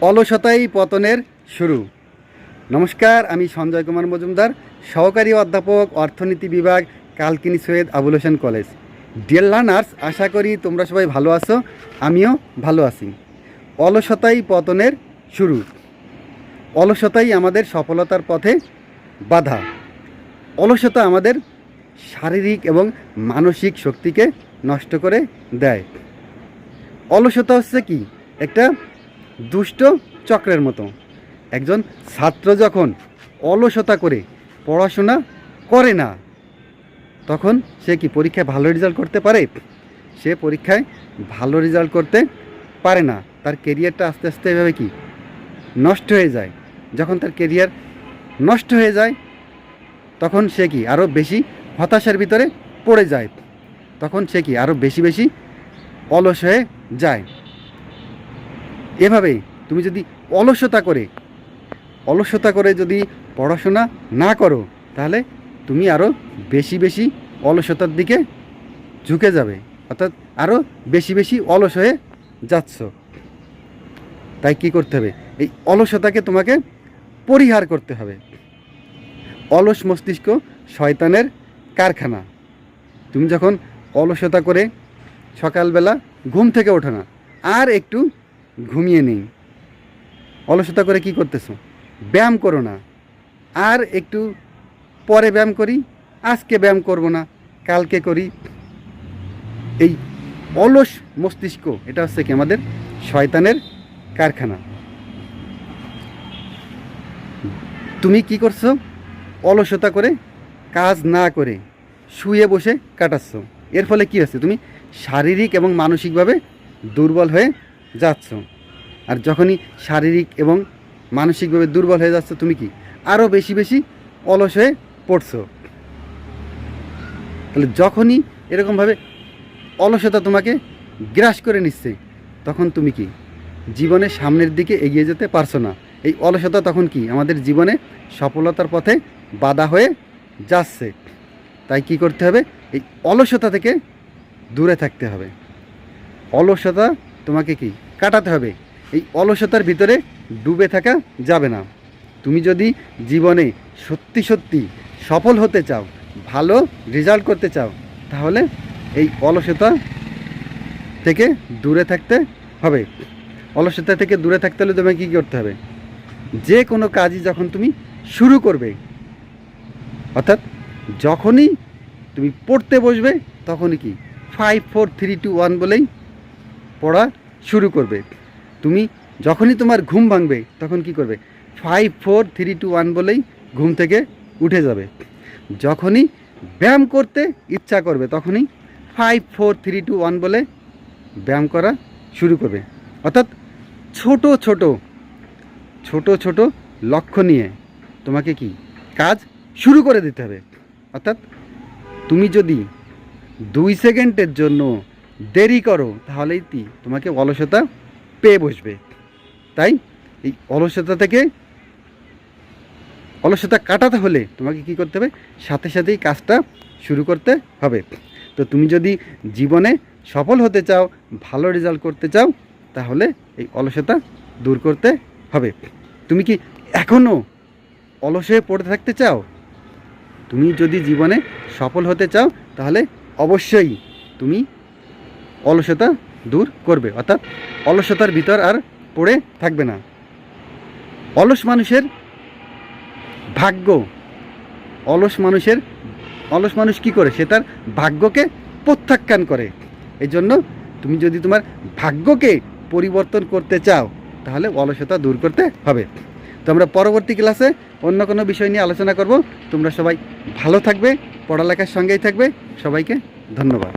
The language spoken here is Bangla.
অলসতাই পতনের শুরু। নমস্কার, আমি সঞ্জয় কুমার মজুমদার, সহকারী অধ্যাপক, অর্থনীতি বিভাগ, Kalkini Syed Abul Hossain college. Dear learners, আশা করি তোমরা সবাই ভালো আছো, আমিও ভালো আছি। অলসতাই পতনের শুরু। অলসতাই আমাদের সফলতার পথে বাধা। অলসতা আমাদের শারীরিক এবং মানসিক শক্তিকে নষ্ট করে দেয়। অলসতা হচ্ছে কি, একটা দুষ্ট চক্রের মতো। একজন ছাত্র যখন অলসতা করে পড়াশোনা করে না, তখন সে কি পরীক্ষায় ভালো রেজাল্ট করতে পারে? সে পরীক্ষায় ভালো রেজাল্ট করতে পারে না। তার কেরিয়ারটা আস্তে আস্তে এভাবে কি নষ্ট হয়ে যায়। যখন তার কেরিয়ার নষ্ট হয়ে যায়, তখন সে কি আরও বেশি হতাশার ভিতরে পড়ে যায়। তখন সে কি আরও বেশি বেশি অলস হয়ে যায়। এভাবে তুমি যদি অলসতা করে যদি পড়াশোনা না করো, তাহলে তুমি আরও বেশি বেশি অলসতার দিকে ঝুঁকে যাবে, অর্থাৎ আরও বেশি বেশি অলস হয়ে যাচ্ছ। তাই কি করতে হবে? এই অলসতাকে তোমাকে পরিহার করতে হবে। অলস মস্তিষ্ক শয়তানের কারখানা। তুমি যখন অলসতা করে সকালবেলা ঘুম থেকে ওঠো না, আর একটু ঘুমিয়ে নেই, অলসতা করে কি করতেছো? ব্যায়াম করো না, আর একটু পরে ব্যায়াম করি, আজকে ব্যায়াম করব না, কালকে করি। এই অলস মস্তিষ্ক, এটা হচ্ছে কি আমাদের শয়তানের কারখানা। তুমি কি করছো? অলসতা করে, কাজ না করে শুয়ে বসে কাটাচ্ছ। এর ফলে কি হচ্ছে? তুমি শারীরিক এবং মানসিকভাবে দুর্বল হয়ে যাচ্ছ। আর যখনই শারীরিক এবং মানসিকভাবে দুর্বল হয়ে যাচ্ছ, তুমি কি আরও বেশি বেশি অলস হয়ে পড়ছো। তাহলে যখনই এরকমভাবে অলসতা তোমাকে গ্রাস করে নিচ্ছে, তখন তুমি কি জীবনের সামনের দিকে এগিয়ে যেতে পারছো না। এই অলসতা তখন কি আমাদের জীবনে সফলতার পথে বাধা হয়ে যাচ্ছে। তাই কি করতে হবে? এই অলসতা থেকে দূরে থাকতে হবে। অলসতা তোমাকে কি কাটাতে হবে। এই অলসতার ভিতরে ডুবে থাকা যাবে না। তুমি যদি জীবনে সত্যি সত্যি সফল হতে চাও, ভালো রেজাল্ট করতে চাও, তাহলে এই অলসতা থেকে দূরে থাকতে হবে। অলসতা থেকে দূরে থাকতে হলে তোমাকে কী করতে হবে? যে কোনো কাজই যখন তুমি শুরু করবে, অর্থাৎ যখনই তুমি পড়তে বসবে, তখনই কি 5 4 3 2 1 বলেই পড়া শুরু করবে। তুমি যখনই তোমার ঘুম ভাঙবে, তখন কি করবে? 5 4 3 2 1 বলেই ঘুম থেকে উঠে যাবে। যখনই ব্যায়াম করতে ইচ্ছা করবে, তখনই 5 4 3 2 1 বলে ব্যায়াম করা শুরু করবে। অর্থাৎ ছোট ছোট লক্ষ্য নিয়ে তোমাকে কি কাজ শুরু করে দিতে হবে। অর্থাৎ তুমি যদি 2 সেকেন্ডের জন্য দেরি করো, তাহলেই তোমাকে অলসতা পেয়ে বসবে। তাই এই অলসতা কাটাতে হলে তোমাকে কি করতে হবে? সাথে সাথেই কাজটা শুরু করতে হবে। তো তুমি যদি জীবনে সফল হতে চাও, ভালো রেজাল্ট করতে চাও, তাহলে এই অলসতা দূর করতে হবে। তুমি কি এখনও অলস হয়ে পড়ে থাকতে চাও? তুমি যদি জীবনে সফল হতে চাও, তাহলে অবশ্যই তুমি অলসতা দূর করবে, অর্থাৎ অলসতার ভিতর আর পড়ে থাকবে না। অলস মানুষ কি করে? সে তার ভাগ্যকে প্রত্যাখ্যান করে। এই জন্য তুমি যদি তোমার ভাগ্যকে পরিবর্তন করতে চাও, তাহলে অলসতা দূর করতে হবে। তো আমরা পরবর্তী ক্লাসে অন্য কোনো বিষয় নিয়ে আলোচনা করব। তোমরা সবাই ভালো থাকবে, পড়ালেখার সঙ্গেই থাকবে। সবাইকে ধন্যবাদ।